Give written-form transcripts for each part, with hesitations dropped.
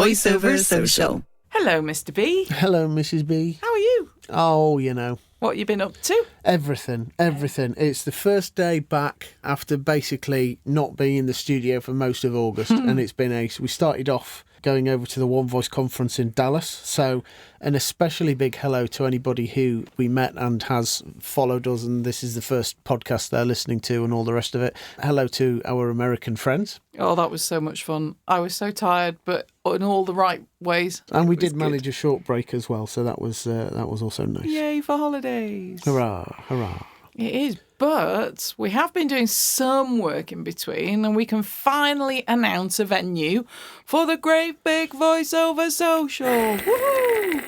Voiceover Social. Hello, Mr. B. Hello, Mrs. B. How are you? Oh, you know. What you been up to? Everything. It's the first day back after basically not being in the studio for most of August, and it's been ace. We started off going over to the One Voice conference in Dallas, so an especially big hello to anybody who we met and has followed us, and this is the first podcast they're listening to and all the rest of it. Hello to our American friends. Oh, that was so much fun. I was so tired, but in all the right ways. And we did manage a short break as well, so that was also nice. Yay for holidays. Hurrah, hurrah. It is, but we have been doing some work in between, and we can finally announce a venue for the Great Big Voiceover Social. Woohoo!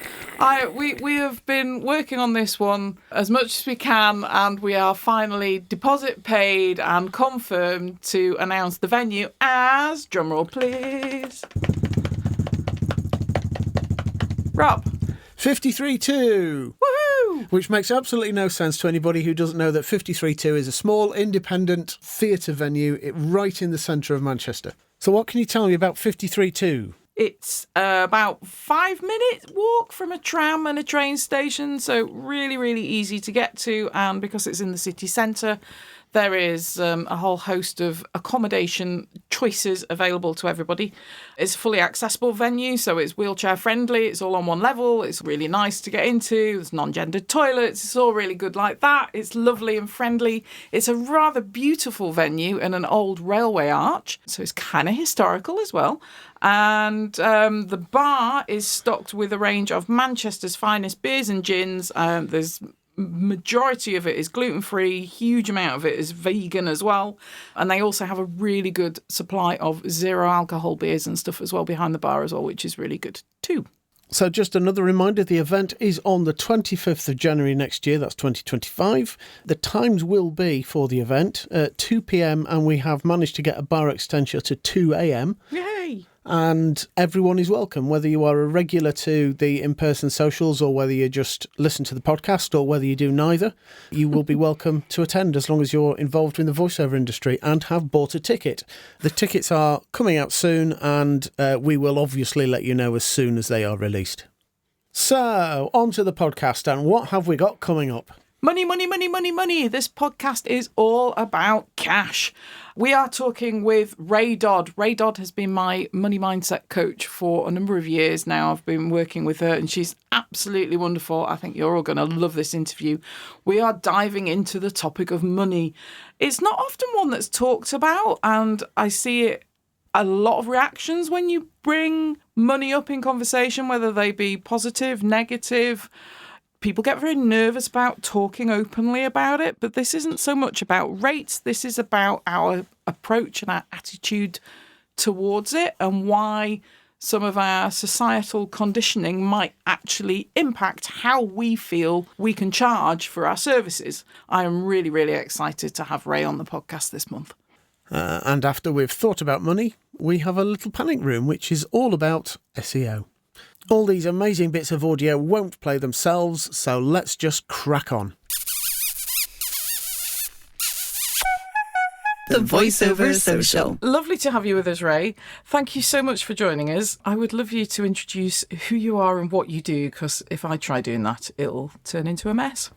We have been working on this one as much as we can, and we are finally deposit paid and confirmed to announce the venue as, drumroll please, Rob. 53-2. Woohoo! Which makes absolutely no sense to anybody who doesn't know that 53-2 is a small independent theatre venue right in the centre of Manchester. So what can you tell me about 53-2? It's about 5 minute walk from a tram and a train station, so really, really easy to get to. And because it's in the city centre, there is a whole host of accommodation choices available to everybody. It's a fully accessible venue, so it's wheelchair friendly. It's all on one level. It's really nice to get into. There's non-gendered toilets. It's all really good like that. It's lovely and friendly. It's a rather beautiful venue in an old railway arch, so it's kind of historical as well. And the bar is stocked with a range of Manchester's finest beers and gins. There's majority of it is gluten-free, huge amount of it is vegan as well, and they also have a really good supply of zero alcohol beers and stuff as well behind the bar as well, which is really good too. So just another reminder, the event is on the 25th of January next year, that's 2025. The times will be for the event at 2 p.m, and we have managed to get a bar extension to 2 a.m. Yay! And everyone is welcome, whether you are a regular to the in-person socials or whether you just listen to the podcast or whether you do neither. You will be welcome to attend as long as you're involved in the voiceover industry and have bought a ticket. The tickets are coming out soon, and we will obviously let you know as soon as they are released. So, on to the podcast, and what have we got coming up? Money, money, money, money, money. This podcast is all about cash. We are talking with Ray Dodd. Ray Dodd has been my money mindset coach for a number of years now. I've been working with her and she's absolutely wonderful. I think you're all going to love this interview. We are diving into the topic of money. It's not often one that's talked about, and I see it a lot of reactions when you bring money up in conversation, whether they be positive, negative. People get very nervous about talking openly about it, but this isn't so much about rates. This is about our approach and our attitude towards it, and why some of our societal conditioning might actually impact how we feel we can charge for our services. I am really, really excited to have Ray on the podcast this month. And after we've thought about money, we have a little panic room, which is all about SEO. All these amazing bits of audio won't play themselves, so let's just crack on. The Voiceover Social. Lovely to have you with us, Ray. Thank you so much for joining us. I would love you to introduce who you are and what you do, because if I try doing that, it'll turn into a mess.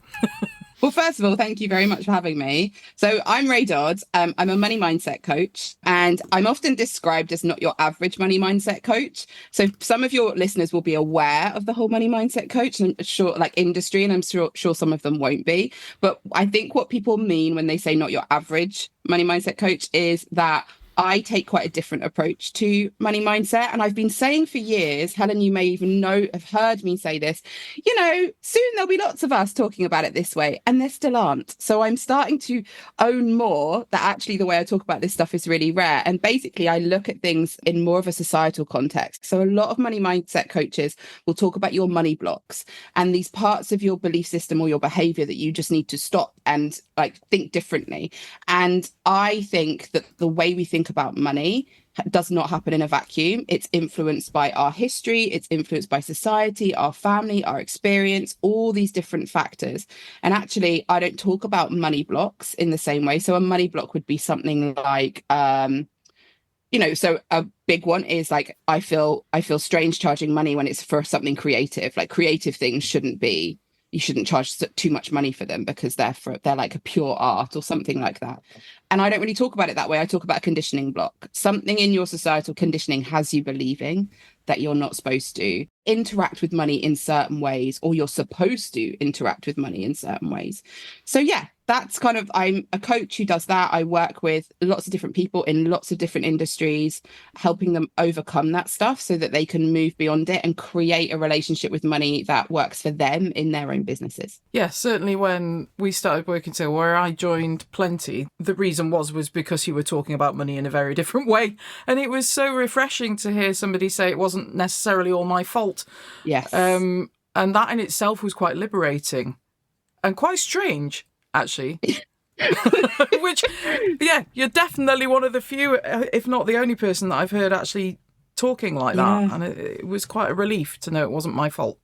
Well, first of all, thank you very much for having me. So I'm Ray Dodd. I'm a money mindset coach, and I'm often described as not your average money mindset coach. So some of your listeners will be aware of the whole money mindset coach, and I'm sure like industry, and I'm sure some of them won't be. But I think what people mean when they say not your average money mindset coach is that I take quite a different approach to money mindset. And I've been saying for years, Helen, you may even have heard me say this, soon there'll be lots of us talking about it this way, and there still aren't. So I'm starting to own more that actually the way I talk about this stuff is really rare. And basically I look at things in more of a societal context. So a lot of money mindset coaches will talk about your money blocks and these parts of your belief system or your behavior that you just need to stop and think differently. And I think that the way we think about money does not happen in a vacuum. It's influenced by our history, it's influenced by society, our family, our experience, all these different factors. And actually, I don't talk about money blocks in the same way. So a money block would be something like So a big one is like, I feel strange charging money when it's for something creative. Like creative things you shouldn't charge too much money for them because they're like a pure art or something like that. And I don't really talk about it that way. I talk about a conditioning block. Something in your societal conditioning has you believing that you're not supposed to interact with money in certain ways, or you're supposed to interact with money in certain ways. So yeah, that's kind of, I'm a coach who does that. I work with lots of different people in lots of different industries, helping them overcome that stuff so that they can move beyond it and create a relationship with money that works for them in their own businesses. Yeah, certainly when we started working together, where I joined Plenty, the reason was because you were talking about money in a very different way. And it was so refreshing to hear somebody say it wasn't necessarily all my fault. Yes. And that in itself was quite liberating and quite strange, actually. Which, yeah, you're definitely one of the few, if not the only person that I've heard actually talking like that. And it was quite a relief to know it wasn't my fault.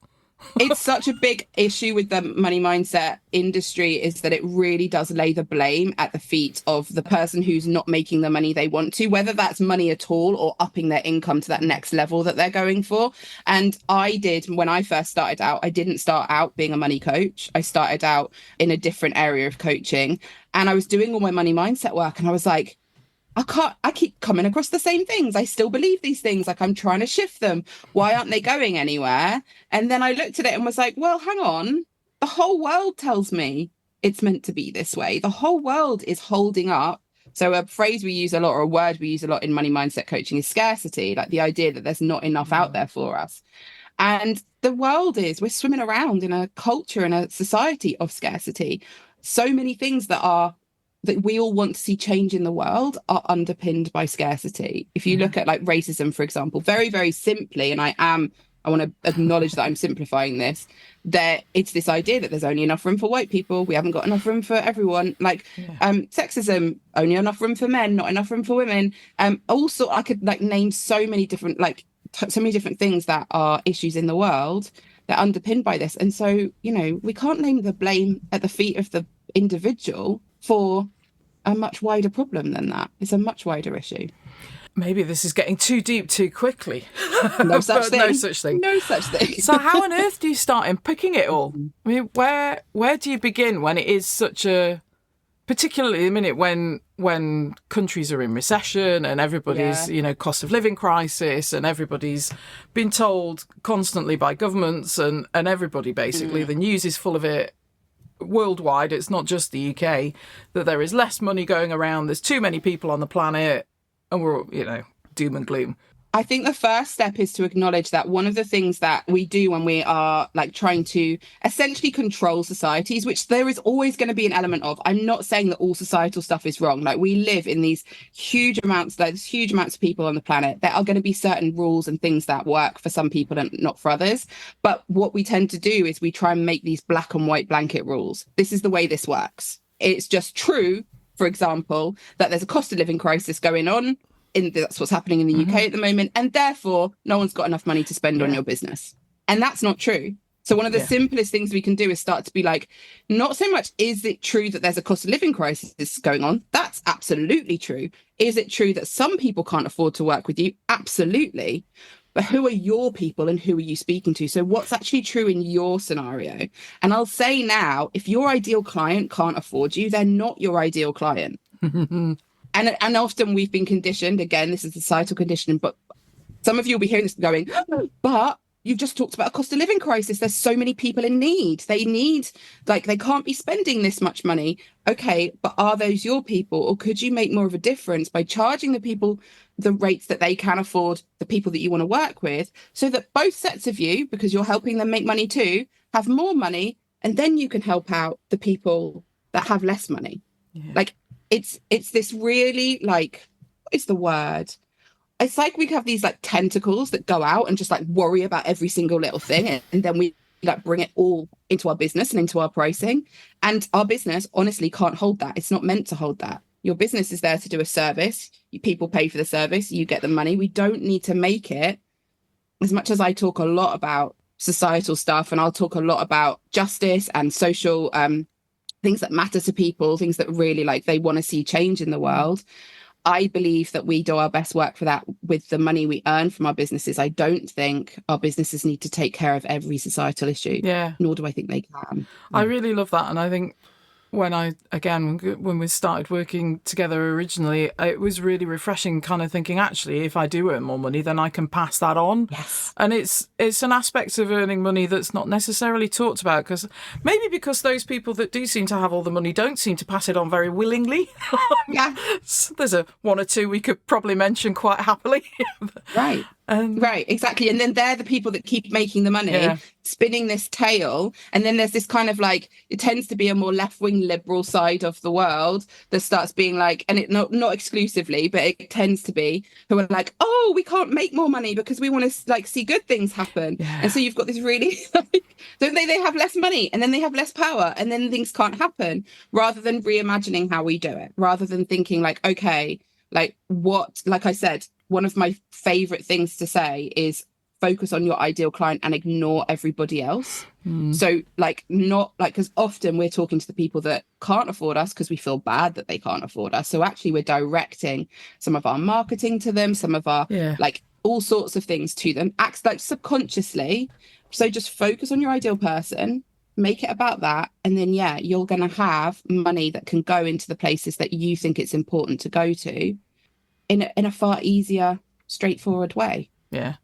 It's such a big issue with the money mindset industry, is that it really does lay the blame at the feet of the person who's not making the money they want to, whether that's money at all or upping their income to that next level that they're going for. And when I first started out, I didn't start out being a money coach. I started out in a different area of coaching, and I was doing all my money mindset work, and I was like, I keep coming across the same things. I still believe these things. Like, I'm trying to shift them. Why aren't they going anywhere? And then I looked at it and was like, well, hang on. The whole world tells me it's meant to be this way. The whole world is holding up. So a phrase we use a lot, or a word we use a lot in money mindset coaching, is scarcity, like the idea that there's not enough out there for us. And the world we're swimming around in a culture and a society of scarcity. So many things that we all want to see change in the world are underpinned by scarcity. If you look at like racism, for example, very, very simply, and I want to acknowledge that I'm simplifying this, that it's this idea that there's only enough room for white people. We haven't got enough room for everyone. Like sexism, only enough room for men, not enough room for women. Also, I could like name so many different things that are issues in the world that are underpinned by this. And so, we can't name the blame at the feet of the individual for a much wider problem than that. It's a much wider issue. Maybe this is getting too deep too quickly. No such thing. No such thing. No such thing. So how on earth do you start unpicking it all? I mean, where do you begin when it is such a, particularly the minute when countries are in recession and everybody's, cost of living crisis, and everybody's been told constantly by governments and everybody basically, the news is full of it worldwide, it's not just the UK, that there is less money going around, there's too many people on the planet, and we're, doom and gloom. I think the first step is to acknowledge that one of the things that we do when we are like trying to essentially control societies, which there is always going to be an element of, I'm not saying that all societal stuff is wrong. Like, we live in these huge amounts of people on the planet. There are going to be certain rules and things that work for some people and not for others. But what we tend to do is we try and make these black and white blanket rules. This is the way this works. It's just true, for example, that there's a cost of living crisis going on. That's what's happening in the UK at the moment. And therefore, no one's got enough money to spend on your business. And that's not true. So one of the simplest things we can do is start to be like, not so much, is it true that there's a cost of living crisis going on? That's absolutely true. Is it true that some people can't afford to work with you? Absolutely. But who are your people and who are you speaking to? So what's actually true in your scenario? And I'll say now, if your ideal client can't afford you, they're not your ideal client. And often we've been conditioned, again, this is societal conditioning, but some of you will be hearing this going, but you've just talked about a cost of living crisis. There's so many people in need. They can't be spending this much money. Okay, but are those your people? Or could you make more of a difference by charging the people the rates that they can afford, the people that you want to work with, so that both sets of you, because you're helping them make money too, have more money, and then you can help out the people that have less money. Yeah. Like, it's this really, like, what is the word? It's like we have these like tentacles that go out and just like worry about every single little thing. And then we like bring it all into our business and into our pricing. And our business honestly can't hold that. It's not meant to hold that. Your business is there to do a service. People pay for the service. You get the money. We don't need to make it, as much as I talk a lot about societal stuff, and I'll talk a lot about justice and social things that matter to people, things that really like they want to see change in the world. I believe that we do our best work for that with the money we earn from our businesses. I don't think our businesses need to take care of every societal issue. Yeah. Nor do I think they can. I really love that. And I think when we started working together originally, it was really refreshing kind of thinking, actually, if I do earn more money, then I can pass that on. Yes. And it's an aspect of earning money that's not necessarily talked about, because those people that do seem to have all the money don't seem to pass it on very willingly. Yeah. There's one or two we could probably mention quite happily. Right. Right, exactly. And then they're the people that keep making the money, spinning this tail. And then there's this kind of like, it tends to be a more left-wing liberal side of the world that starts being like, and it not exclusively, but it tends to be, who are like, oh, we can't make more money because we want to like see good things happen. Yeah. And so you've got this really, don't they have less money and then they have less power and then things can't happen, rather than reimagining how we do it, rather than thinking like, okay, like what, like I said, one of my favorite things to say is focus on your ideal client and ignore everybody else. So like, not like, because often we're talking to the people that can't afford us because we feel bad that they can't afford us. So actually we're directing some of our marketing to them, some of our like all sorts of things to them, acts like subconsciously. So just focus on your ideal person, make it about that. And then, you're going to have money that can go into the places that you think it's important to go to in a far easier, straightforward way. Yeah.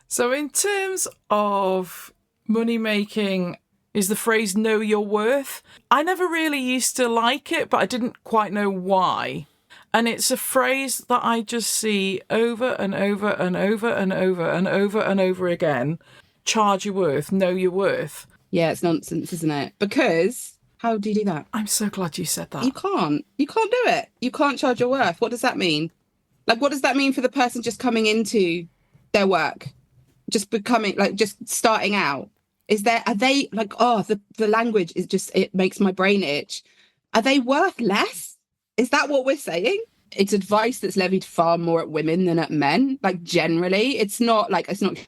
So in terms of money making, is the phrase know your worth? I never really used to like it, but I didn't quite know why. And it's a phrase that I just see over and over and over and over and over and over again. Charge your worth, know your worth. Yeah, it's nonsense, isn't it? Because how do you do that? I'm so glad you said that. You can't do it. You can't charge your worth. What does that mean? Like, what does that mean for the person just coming into their work, just becoming like, just starting out? Are they like, oh, the language is just, it makes my brain itch. Are they worth less? Is that what we're saying? It's advice that's levied far more at women than at men. Like generally, it's not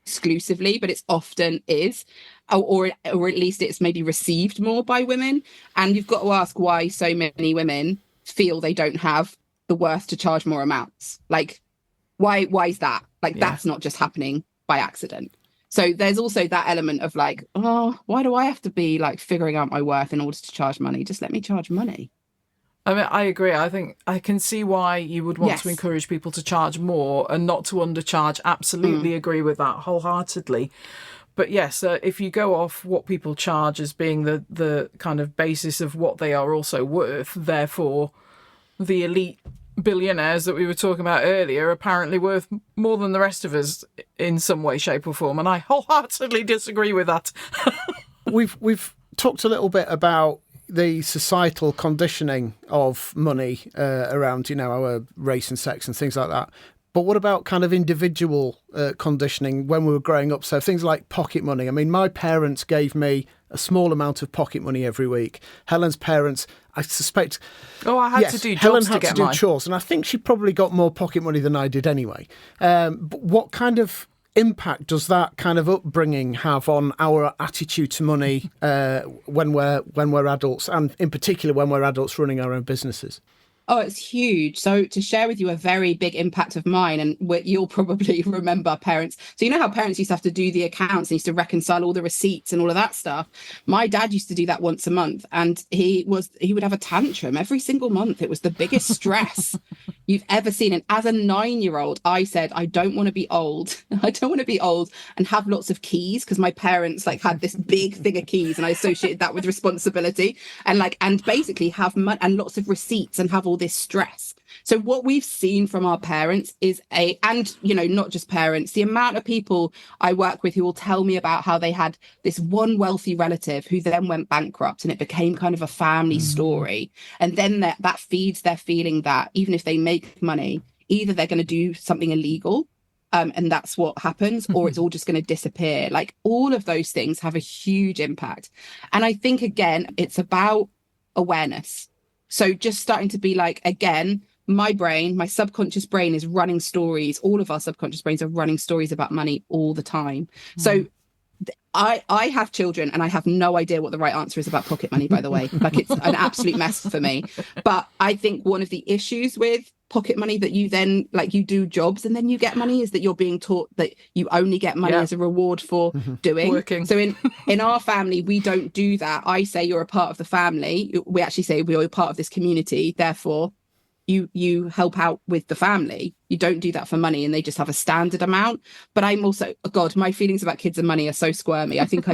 exclusively, but it's often is, or at least it's maybe received more by women. And you've got to ask why so many women feel they don't have the worth to charge more amounts. Like, why is that? Like, that's not just happening by accident. So there's also that element of like, oh, why do I have to be like figuring out my worth in order to charge money? Just let me charge money. I mean, I agree. I think I can see why you would want to encourage people to charge more and not to undercharge. Absolutely agree with that wholeheartedly. But yes, if you go off what people charge as being the kind of basis of what they are also worth, therefore the elite billionaires that we were talking about earlier are apparently worth more than the rest of us in some way, shape or form. And I wholeheartedly disagree with that. We've talked a little bit about the societal conditioning of money around, our race and sex and things like that. But what about kind of individual conditioning when we were growing up? So things like pocket money. I mean, my parents gave me a small amount of pocket money every week. Helen's parents, I suspect... Oh, I had to do jobs Helen to had get to do mine. chores, and I think she probably got more pocket money than I did anyway. But what kind of impact does that kind of upbringing have on our attitude to money when we're adults, and in particular when we're adults running our own businesses? Oh, it's huge. So to share with you a very big impact of mine, and you'll probably remember parents. So you know how parents used to have to do the accounts and used to reconcile all the receipts and all of that stuff. My dad used to do that once a month, and he would have a tantrum every single month. It was the biggest stress you've ever seen. And as a 9-year-old, I said, I don't want to be old. I don't want to be old and have lots of keys, because my parents like had this big thing of keys, and I associated that with responsibility and basically have money and lots of receipts and have all this stress. So what we've seen from our parents is not just parents, the amount of people I work with who will tell me about how they had this one wealthy relative who then went bankrupt, and it became kind of a family story. And then that feeds their feeling that even if they make money, either they're going to do something illegal, and that's what happens, or it's all just going to disappear. Like, all of those things have a huge impact. And I think, again, it's about awareness. So just starting to be like, again, my subconscious brain is running stories. All of our subconscious brains are running stories about money all the time. So I have children and I have no idea what the right answer is about pocket money, by the way. Like, it's an absolute mess for me. But I think one of the issues with pocket money that you then, like, you do jobs and then you get money, is that you're being taught that you only get money as a reward for working. So in our family, we don't do that. I say you're a part of the family. We actually say we're part of this community. Therefore, you help out with the family. You don't do that for money, and they just have a standard amount. But I'm also, oh God, my feelings about kids and money are so squirmy. I think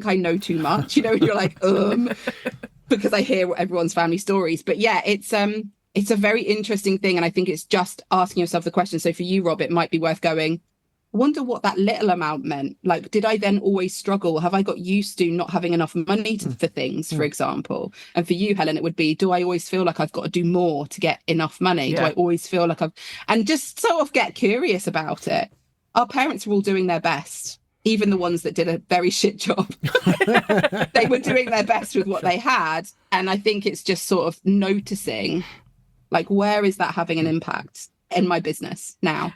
I know too much. You know, and you're like, because I hear everyone's family stories. But yeah, it's a very interesting thing, and I think it's just asking yourself the question. So for you, Rob, it might be worth going, I wonder what that little amount meant. Like, did I then always struggle? Have I got used to not having enough money for things, for example? And for you, Helen, it would be, do I always feel like I've got to do more to get enough money? Do I always feel like and just sort of get curious about it. Our parents were all doing their best, even the ones that did a very shit job. They were doing their best with what they had. And I think it's just sort of noticing, like, where is that having an impact in my business now?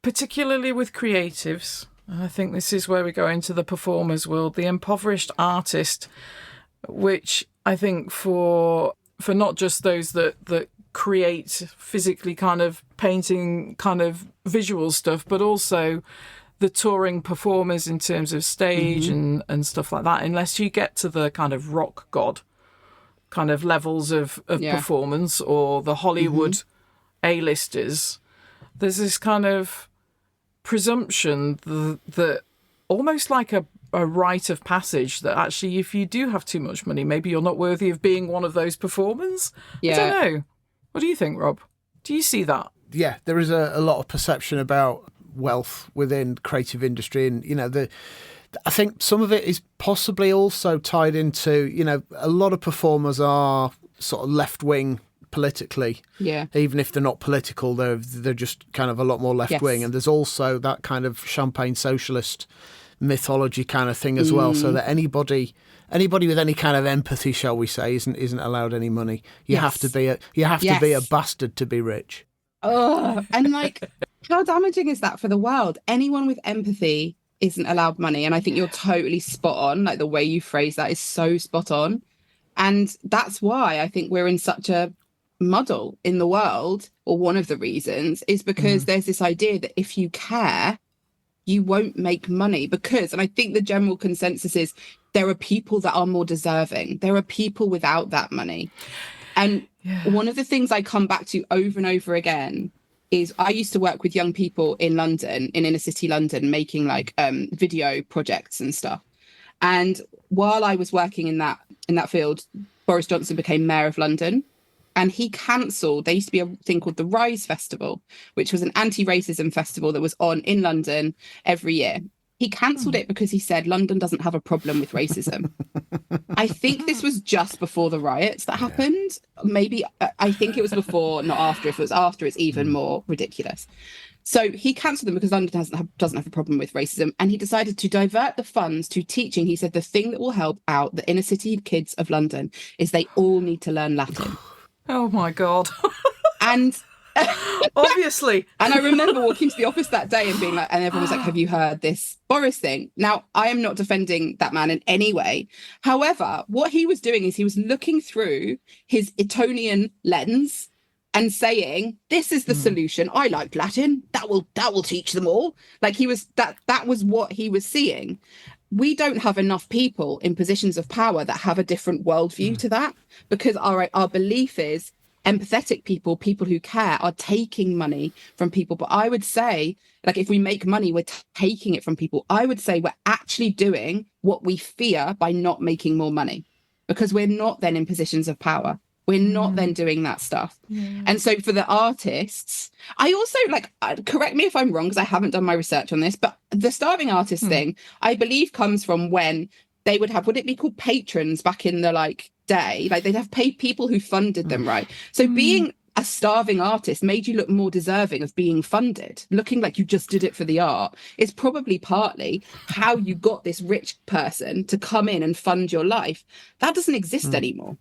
Particularly with creatives, I think this is where we go into the performers world, the impoverished artist, which I think for not just those that create physically kind of painting kind of visual stuff, but also the touring performers in terms of stage and stuff like that, unless you get to the kind of rock god kind of levels of performance, or the Hollywood A-listers, there's this kind of presumption that almost like a rite of passage, that actually if you do have too much money, maybe you're not worthy of being one of those performers. I don't know. What do you think, Rob? Do you see that? Yeah, there is a lot of perception about wealth within creative industry, and I think some of it is possibly also tied into, a lot of performers are sort of left-wing politically. Yeah. Even if they're not political, they're just kind of a lot more left-wing. And there's also that kind of champagne socialist mythology kind of thing as well, so that anybody with any kind of empathy, shall we say, isn't allowed any money. You have to be a bastard to be rich. Oh, and like, how damaging is that for the world? Anyone with empathy isn't allowed money. And I think you're totally spot on. Like, the way you phrase that is so spot on. And that's why I think we're in such a muddle in the world, or one of the reasons is because there's this idea that if you care, you won't make money, and I think the general consensus is there are people that are more deserving. There are people without that money. And one of the things I come back to over and over again is I used to work with young people in London, in inner city London, making like video projects and stuff. And while I was working in that field, Boris Johnson became Mayor of London. And he cancelled, there used to be a thing called the Rise Festival, which was an anti-racism festival that was on in London every year. He cancelled it because he said London doesn't have a problem with racism. I think this was just before the riots that happened. Maybe, I think it was before, not after. If it was after, it's even more ridiculous. So he cancelled them because London doesn't have a problem with racism. And he decided to divert the funds to teaching. He said the thing that will help out the inner city kids of London is they all need to learn Latin. Oh my God. And obviously. And I remember walking to the office that day and being like, and everyone was like, have you heard this Boris thing? Now, I am not defending that man in any way. However, what he was doing is he was looking through his Etonian lens and saying, this is the solution. I like Latin. That will teach them all. Like, he was that was what he was seeing. We don't have enough people in positions of power that have a different worldview to that, because our belief is empathetic people who care, are taking money from people. But I would say, like, if we make money, we're taking it from people. I would say we're actually doing what we fear by not making more money, because we're not then in positions of power. We're not then doing that stuff. Yeah. And so for the artists, I also, like, correct me if I'm wrong, because I haven't done my research on this, but the starving artist thing, I believe, comes from when they would have, would it be called patrons back in the day? Like, they'd have paid people who funded them, right? So being a starving artist made you look more deserving of being funded. Looking like you just did it for the art is probably partly how you got this rich person to come in and fund your life. That doesn't exist anymore.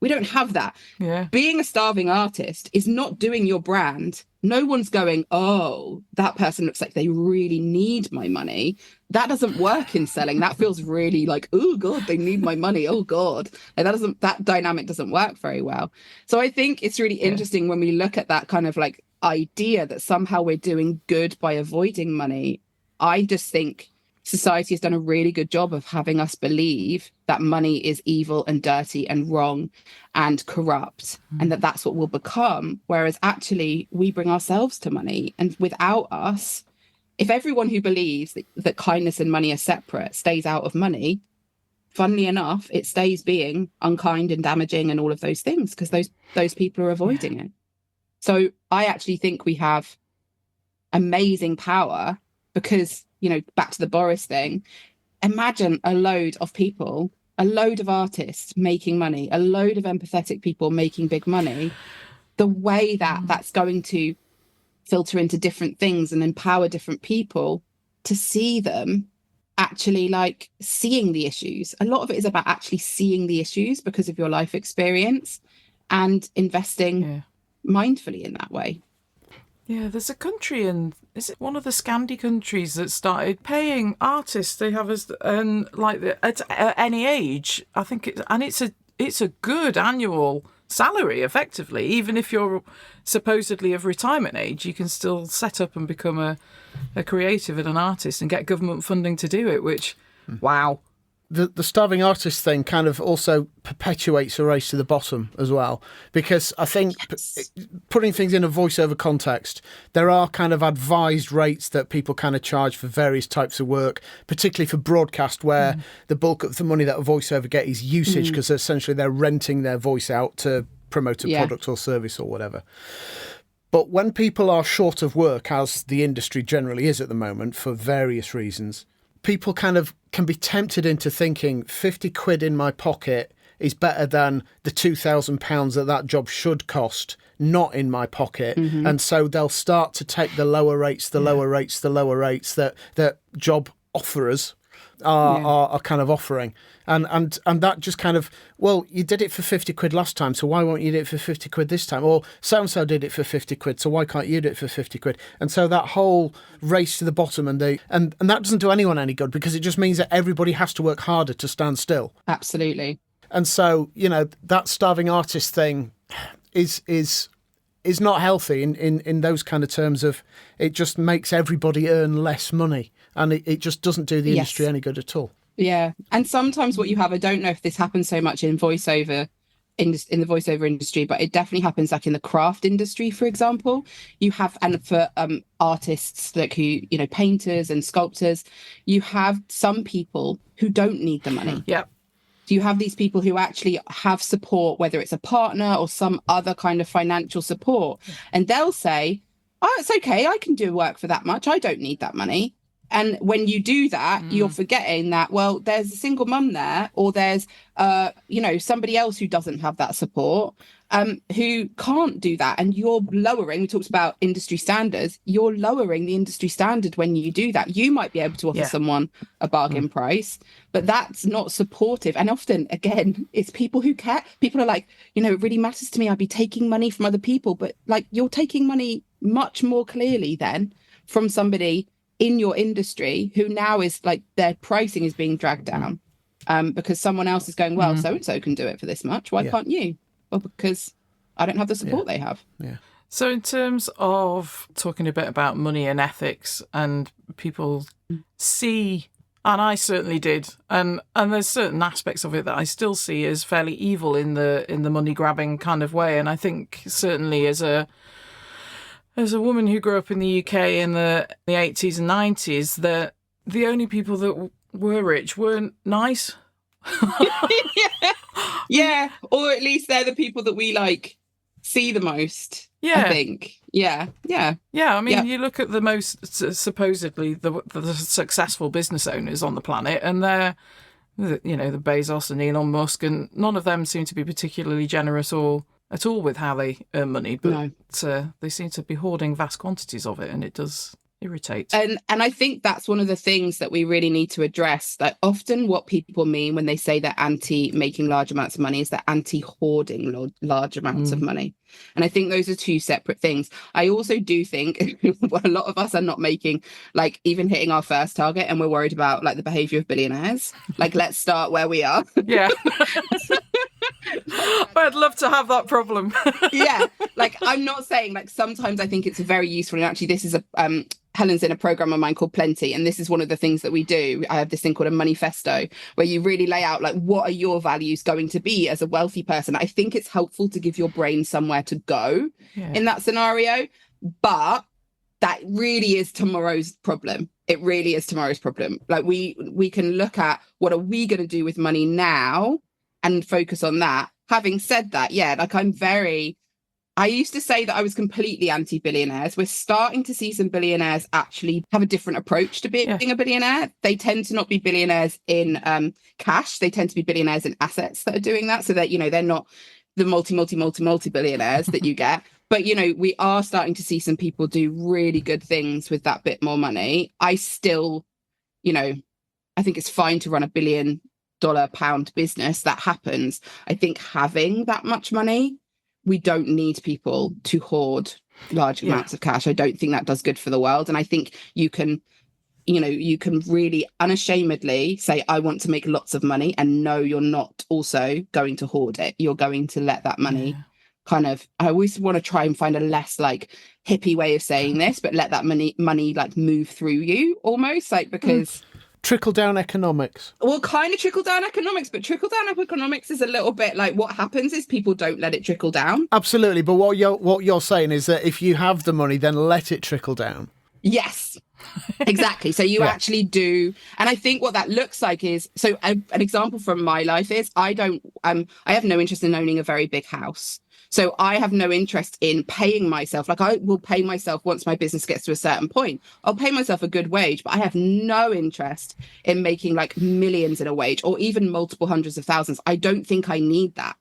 We don't have that. Yeah. Being a starving artist is not doing your brand. No one's going, oh, that person looks like they really need my money. That doesn't work in selling. That feels really like, oh God, they need my money. Oh God. Like that dynamic doesn't work very well. So I think it's really interesting when we look at that kind of like idea that somehow we're doing good by avoiding money. I just think society has done a really good job of having us believe that money is evil and dirty and wrong and corrupt, and that that's what we'll become. Whereas actually we bring ourselves to money. And without us, if everyone who believes that kindness and money are separate stays out of money, funnily enough, it stays being unkind and damaging and all of those things because those people are avoiding it. So I actually think we have amazing power because, you know, back to the Boris thing, imagine a load of people, a load of artists making money, a load of empathetic people making big money, the way that that's going to filter into different things and empower different people to see them actually like seeing the issues. A lot of it is about actually seeing the issues because of your life experience and investing mindfully in that way. Yeah, there's a country is it one of the Scandi countries that started paying artists they have as at any age. I think it's a good annual salary effectively. Even if you're supposedly of retirement age, you can still set up and become a creative and an artist and get government funding to do it, which wow. The starving artist thing kind of also perpetuates a race to the bottom as well, because I think putting things in a voiceover context, there are kind of advised rates that people kind of charge for various types of work, particularly for broadcast, where the bulk of the money that a voiceover get is usage, because essentially they're renting their voice out to promote a product or service or whatever. But when people are short of work, as the industry generally is at the moment for various reasons, people kind of can be tempted into thinking 50 quid in my pocket is better than the £2,000 that job should cost, not in my pocket. And so they'll start to take the lower rates that job offerers are kind of offering. And that just kind of, well, you did it for 50 quid last time, so why won't you do it for 50 quid this time? Or so-and-so did it for 50 quid, so why can't you do it for 50 quid? And so that whole race to the bottom, and that doesn't do anyone any good, because it just means that everybody has to work harder to stand still. Absolutely. And so, you know, that starving artist thing is not healthy in those kind of terms of it just makes everybody earn less money, and it just doesn't do the industry any good at all. Yeah. And sometimes what you have, I don't know if this happens so much in voiceover in the voiceover industry, but it definitely happens like in the craft industry, for example. You have, and for artists like who, you know, painters and sculptors, you have some people who don't need the money. Yeah. You have these people who actually have support, whether it's a partner or some other kind of financial support. And they'll say, oh, it's okay, I can do work for that much. I don't need that money. And when you do that, you're forgetting that, well, there's a single mum there, or there's, you know, somebody else who doesn't have that support, who can't do that. And you're lowering, we talked about industry standards, you're lowering the industry standard when you do that. You might be able to offer someone a bargain price, but that's not supportive. And often, again, it's people who care. People are like, you know, it really matters to me. I'd be taking money from other people, but like you're taking money much more clearly then from somebody in your industry who now is like their pricing is being dragged down because someone else is going, well, so-and-so can do it for this much. Why can't you? Well, because I don't have the support they have. Yeah. So in terms of talking a bit about money and ethics, and people see, and I certainly did, and there's certain aspects of it that I still see as fairly evil in the money grabbing kind of way. And I think certainly as a woman who grew up in the UK in the 80s and 90s, that the only people that were rich weren't nice. Yeah, or at least they're the people that we like see the most. Yeah, I think. Yeah. I mean, you look at the most supposedly the successful business owners on the planet, and they're, you know, the Bezos and Elon Musk, and none of them seem to be particularly generous or at all with how they earn money, but they seem to be hoarding vast quantities of it, and it irritates. And I think that's one of the things that we really need to address. Like often what people mean when they say they're anti making large amounts of money is they're anti hoarding large amounts of money. And I think those are two separate things. I also do think a lot of us are not making, like, even hitting our first target, and we're worried about like the behavior of billionaires. Like, let's start where we are. Yeah. I'd love to have that problem. Yeah. Like, I'm not saying, like, sometimes I think it's very useful. And actually, this is Helen's in a program of mine called Plenty, and this is one of the things that we do. I have this thing called a manifesto where you really lay out, like, what are your values going to be as a wealthy person. I think it's helpful to give your brain somewhere to go in that scenario, but that really is tomorrow's problem. It really is tomorrow's problem. Like, we can look at what are we going to do with money now and focus on that. Having said that, yeah, like, I used to say that I was completely anti-billionaires. We're starting to see some billionaires actually have a different approach to being a billionaire. They tend to not be billionaires in cash. They tend to be billionaires in assets that are doing that. So that, you know, they're not the multi billionaires that you get. But, you know, we are starting to see some people do really good things with that bit more money. I still, you know, I think it's fine to run $1 billion pound business. That happens. I think having that much money, we don't need people to hoard large amounts of cash. I don't think that does good for the world. And I think you can really unashamedly say, I want to make lots of money, and no, you're not also going to hoard it. You're going to let that money kind of, I always want to try and find a less like hippie way of saying this, but let that money like move through you almost, like, because trickle down economics. Well, kind of trickle down economics, but trickle down economics is a little bit like, what happens is people don't let it trickle down. Absolutely. But what you're saying is that if you have the money, then let it trickle down. Yes, exactly. So you actually do. And I think what that looks like is, so an example from my life is I have no interest in owning a very big house. So I have no interest in paying myself. Like, I will pay myself once my business gets to a certain point. I'll pay myself a good wage, but I have no interest in making like millions in a wage or even multiple hundreds of thousands. I don't think I need that.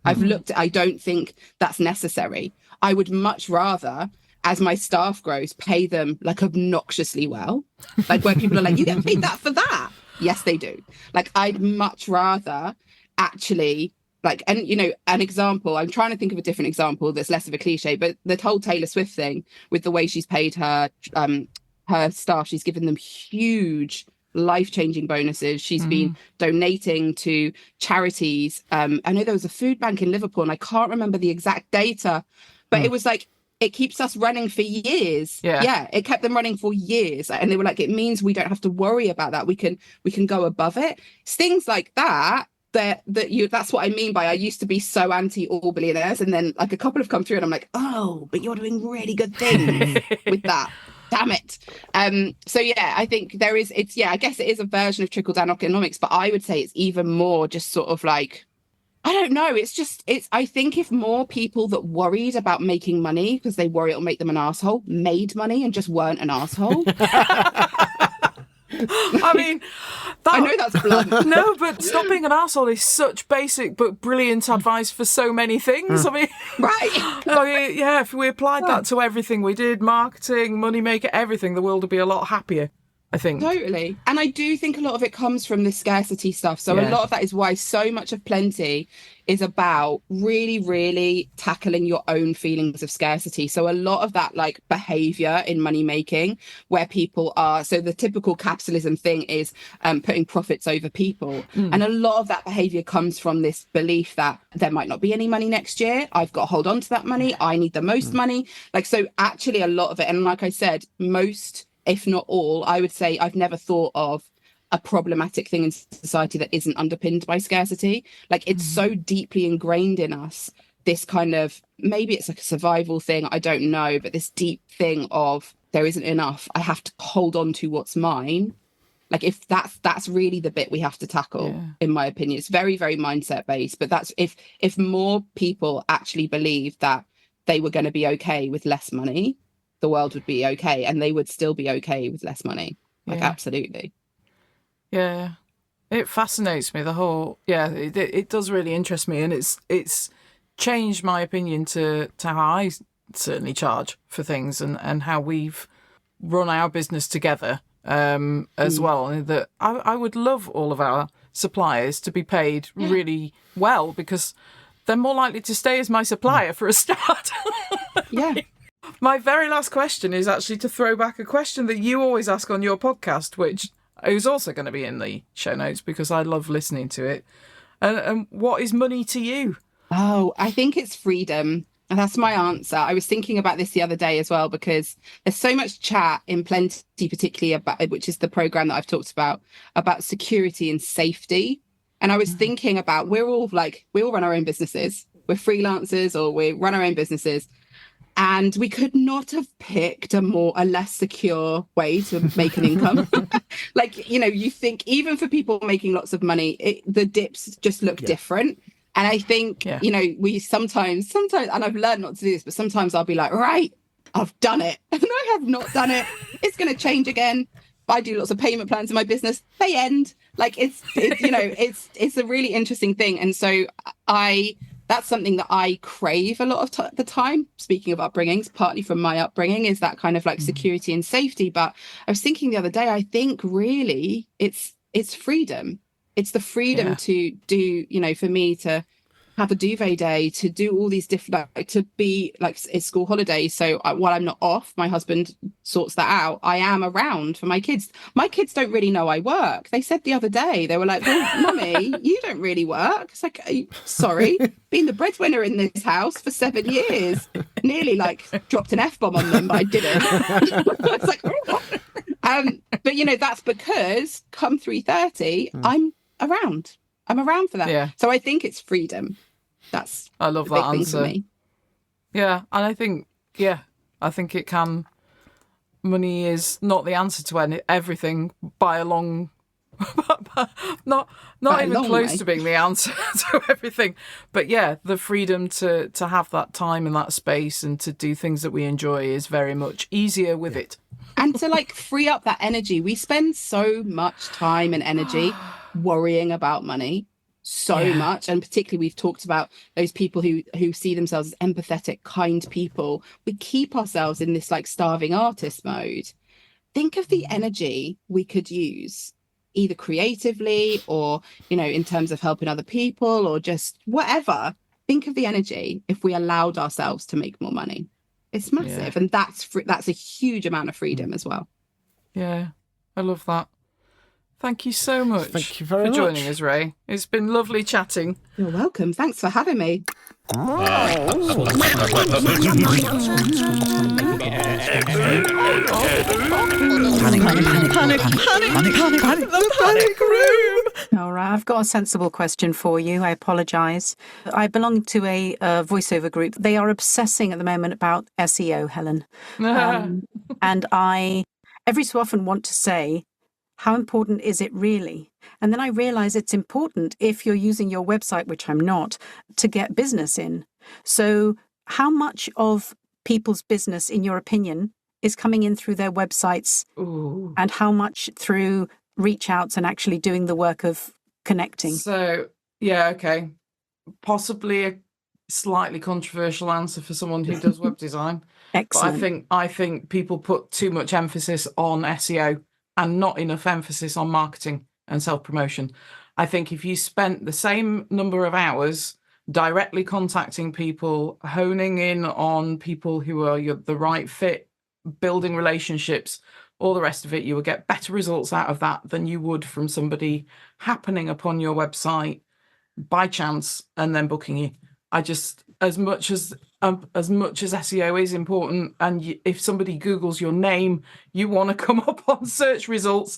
I don't think that's necessary. I would much rather, as my staff grows, pay them like obnoxiously well. Like, where people are like, you get paid that for that. Yes, they do. Like, I'd much rather actually, like, and, you know, an example, I'm trying to think of a different example that's less of a cliche, but the whole Taylor Swift thing with the way she's paid her staff, she's given them huge life-changing bonuses. She's been donating to charities. I know there was a food bank in Liverpool, and I can't remember the exact data, but it was like, it keeps us running for years. Yeah, it kept them running for years. And they were like, it means we don't have to worry about that. We can go above it. It's things like that. That's what I mean by, I used to be so anti all billionaires, and then like a couple have come through and I'm like, oh, but you're doing really good things with that. Damn it. So yeah, I think I guess it is a version of trickle down economics, but I would say it's even more just sort of like, I don't know. I think if more people that worried about making money because they worry it'll make them an asshole made money and just weren't an asshole. I mean, I know that's blunt. No, but stop being an arsehole is such basic but brilliant advice for so many things. I mean, right. If we applied that to everything we did, marketing, moneymaker, everything, the world would be a lot happier, I think. Totally. And I do think a lot of it comes from the scarcity stuff. So a lot of that is why so much of Plenty is about really, really tackling your own feelings of scarcity. So a lot of that like behavior in money making where people are, so the typical capitalism thing is putting profits over people. And a lot of that behavior comes from this belief that there might not be any money next year. I've got to hold on to that money. I need the most money. Like, so actually a lot of it, and like I said, most, if not all, I would say I've never thought of a problematic thing in society that isn't underpinned by scarcity. Like, it's so deeply ingrained in us, this kind of, maybe it's like a survival thing, I don't know, but this deep thing of there isn't enough, I have to hold on to what's mine. Like, if that's really the bit we have to tackle, in my opinion. It's very, very mindset based, but that's if more people actually believed that they were going to be okay with less money, the world would be okay, and they would still be okay with less money. Like, absolutely. Yeah, it fascinates me, the whole, it does really interest me, and it's changed my opinion to how I certainly charge for things, and how we've run our business together as well. And that I would love all of our suppliers to be paid really well, because they're more likely to stay as my supplier for a start. Yeah. My very last question is actually to throw back a question that you always ask on your podcast, which is also going to be in the show notes because I love listening to it. And what is money to you? Oh, I think it's freedom. And that's my answer. I was thinking about this the other day as well, because there's so much chat in Plenty, particularly about, which is the program that I've talked about security and safety. And I was thinking about, we all run our own businesses. We're freelancers or we run our own businesses. And we could not have picked a less secure way to make an income. You think even for people making lots of money, the dips just look different. And I think, we sometimes, and I've learned not to do this, but sometimes I'll be like, right, I've done it. And I have not done it. It's going to change again. I do lots of payment plans in my business. They end. It's a really interesting thing. And so that's something that I crave a lot of the time. Speaking of upbringings, partly from my upbringing, is that kind of security and safety. But I was thinking the other day, I think really it's freedom. It's the freedom to do, for me to have a duvet day, to do all these different, to be it's school holidays. So while I'm not off, my husband sorts that out. I am around for my kids. My kids don't really know I work. They said the other day, they were like, well, Mummy, you don't really work. It's like, sorry, been the breadwinner in this house for 7 years. Nearly dropped an F-bomb on them, but I didn't. It's like, oh. But that's because come 3:30, I'm around for that. Yeah. So I think it's freedom. I love the that big answer. thing for me. Yeah, and I think it can. Money is not the answer to everything by a long, not even close to being the answer to everything. But the freedom to have that time and that space and to do things that we enjoy is very much easier with it. And to free up that energy. We spend so much time and energy worrying about money. So much, and particularly we've talked about those people who see themselves as empathetic, kind people. We keep ourselves in this starving artist mode. Think of the energy we could use either creatively or in terms of helping other people or just whatever. Think of the energy if we allowed ourselves to make more money. It's massive, and that's a huge amount of freedom as well. Yeah, I love that. Thank you so much. Thank you very much for joining us, Ray. It's been lovely chatting. You're welcome. Thanks for having me. Panic room. All right, I've got a sensible question for you. I apologise. I belong to a voiceover group. They are obsessing at the moment about SEO, Helen. And I, every so often, want to say, how important is it really? And then I realise it's important if you're using your website, which I'm not, to get business in. So how much of people's business, in your opinion, is coming in through their websites? Ooh. And how much through reach outs and actually doing the work of connecting? So, okay. Possibly a slightly controversial answer for someone who does web design. Excellent. But I think people put too much emphasis on SEO and not enough emphasis on marketing and self-promotion. I think if you spent the same number of hours directly contacting people, honing in on people who are the right fit, building relationships, all the rest of it, you will get better results out of that than you would from somebody happening upon your website by chance and then booking you. I just, as much as SEO is important, and if somebody Googles your name, you want to come up on search results.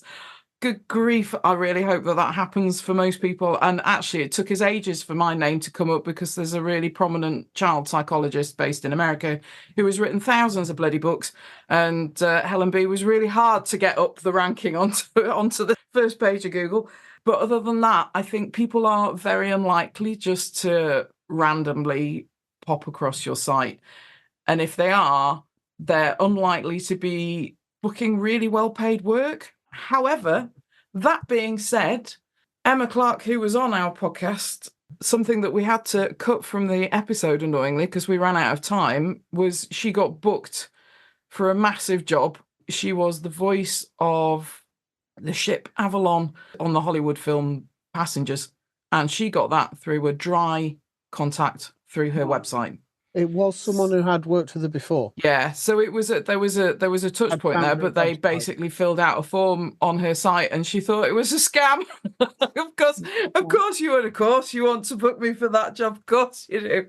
Good grief, I really hope that happens for most people. And actually, it took us ages for my name to come up because there's a really prominent child psychologist based in America who has written thousands of bloody books. And Helen B was really hard to get up the ranking onto the first page of Google. But other than that, I think people are very unlikely just to randomly pop across your site. And if they are, they're unlikely to be booking really well-paid work. However, that being said, Emma Clark, who was on our podcast, something that we had to cut from the episode, annoyingly, because we ran out of time, was she got booked for a massive job She was the voice of the ship Avalon on the Hollywood film Passengers, and she got that through a dry contact through her website. It was someone who had worked with her before. Yeah, so there was a touch point there, but they basically filled out a form on her site, and she thought it was a scam. Of course you would. Of course you want to book me for that job. Of course you do.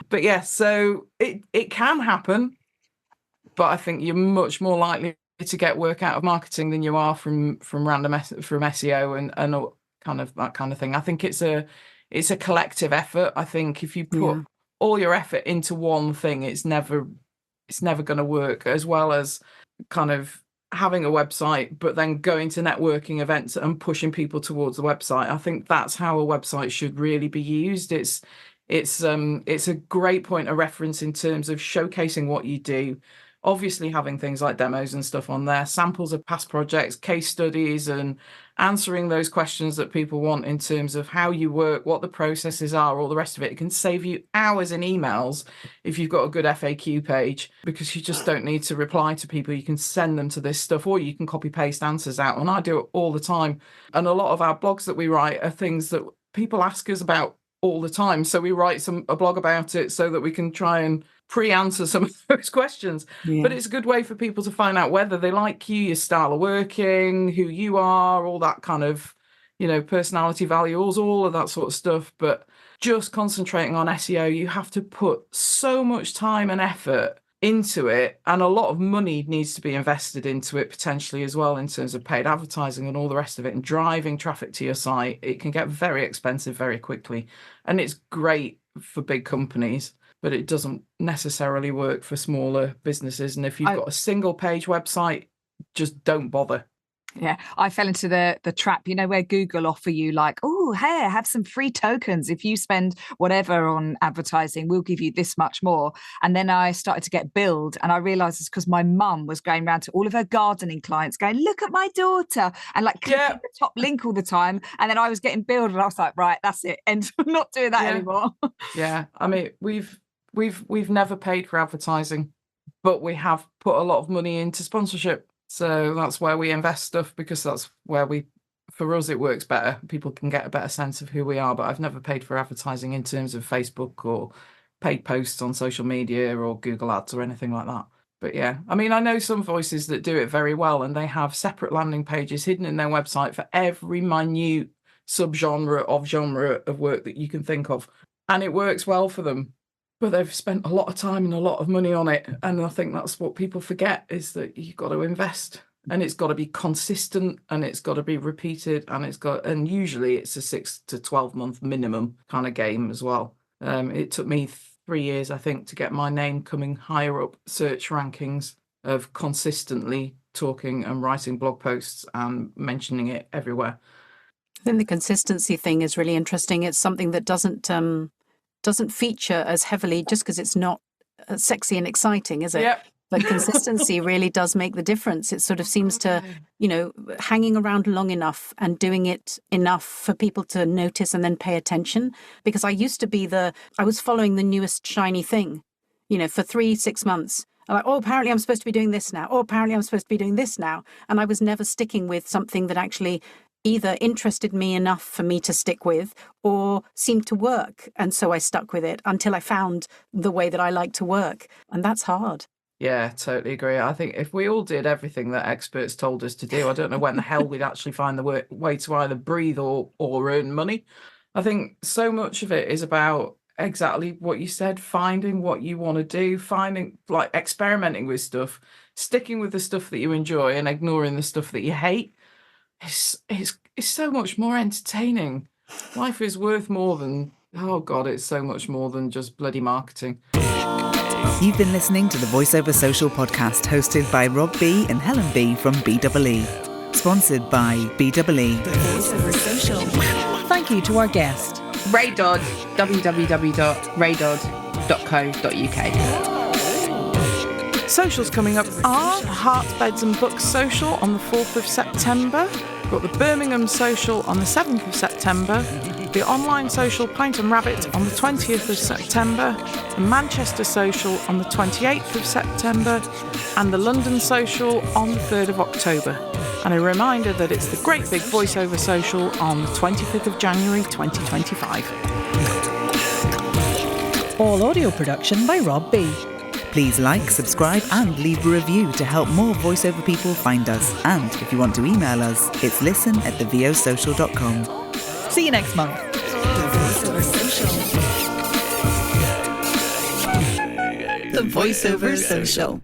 But yeah, so it can happen, but I think you're much more likely to get work out of marketing than you are from SEO and all kind of that kind of thing. I think it's a collective effort. I think if you put all your effort into one thing, it's never going to work, as well as kind of having a website but then going to networking events and pushing people towards the website. I think that's how a website should really be used. It's a great point of reference in terms of showcasing what you do. Obviously having things like demos and stuff on there, samples of past projects, case studies, and answering those questions that people want in terms of how you work, what the processes are, all the rest of it. It can save you hours in emails if you've got a good FAQ page, because you just don't need to reply to people. You can send them to this stuff, or you can copy paste answers out. And I do it all the time. And a lot of our blogs that we write are things that people ask us about all the time. So we write a blog about it so that we can try and pre-answer some of those questions. But it's a good way for people to find out whether they like you, your style of working, who you are, all that kind of, personality values, all of that sort of stuff. But just concentrating on SEO, you have to put so much time and effort into it, and a lot of money needs to be invested into it potentially as well, in terms of paid advertising and all the rest of it, and driving traffic to your site. It can get very expensive very quickly, and it's great for big companies, but it doesn't necessarily work for smaller businesses. And if you've got a single page website, just don't bother. Yeah, I fell into the trap, where Google offer you like, oh, hey, have some free tokens. If you spend whatever on advertising, we'll give you this much more. And then I started to get billed, and I realized it's because my mum was going around to all of her gardening clients going, look at my daughter, and like clicking the top link all the time. And then I was getting billed, and I was like, right, that's it. And I'm not doing that anymore. Yeah, I mean, we've never paid for advertising, but we have put a lot of money into sponsorship. So that's where we invest stuff, because that's where for us, it works better. People can get a better sense of who we are. But I've never paid for advertising in terms of Facebook or paid posts on social media or Google Ads or anything like that. But yeah, I mean, I know some voices that do it very well, and they have separate landing pages hidden in their website for every minute subgenre of work that you can think of. And it works well for them. But they've spent a lot of time and a lot of money on it. And I think that's what people forget, is that you've got to invest, and it's got to be consistent, and it's got to be repeated, and usually it's a 6 to 12 month minimum kind of game as well. It took me 3 years, I think, to get my name coming higher up search rankings of consistently talking and writing blog posts and mentioning it everywhere. I think the consistency thing is really interesting. It's something that doesn't feature as heavily just because it's not sexy and exciting, is it? Yep. But consistency really does make the difference. It sort of seems to, hanging around long enough and doing it enough for people to notice and then pay attention. Because I used to be I was following the newest shiny thing, for 3-6 months. I'm like, oh, apparently I'm supposed to be doing this now. Oh, apparently I'm supposed to be doing this now. And I was never sticking with something that actually either interested me enough for me to stick with or seemed to work. And so I stuck with it until I found the way that I like to work. And that's hard. Yeah, totally agree. I think if we all did everything that experts told us to do, I don't know when the hell we'd actually find the way to either breathe or earn money. I think so much of it is about exactly what you said, finding what you want to do, experimenting with stuff, sticking with the stuff that you enjoy and ignoring the stuff that you hate. It's so much more entertaining. Life is worth more than, it's so much more than just bloody marketing. You've been listening to the VoiceOver Social podcast, hosted by Rob B and Helen B from BEE. Sponsored by BEE. VoiceOver Social. Thank you to our guest, Ray Dodd, www.raydodd.co.uk. Socials coming up are Heart, Beds and Books Social on the 4th of September. We've got the Birmingham Social on the 7th of September. the online social Pint and Rabbit on the 20th of September, the Manchester social on the 28th of September, and the London social on the 3rd of October. And a reminder that it's the Great Big Voiceover Social on the 25th of January 2025. All audio production by Rob B. Please like, subscribe and leave a review to help more voiceover people find us. And if you want to email us, it's listen@thevosocial.com. See you next month. The Voiceover Social.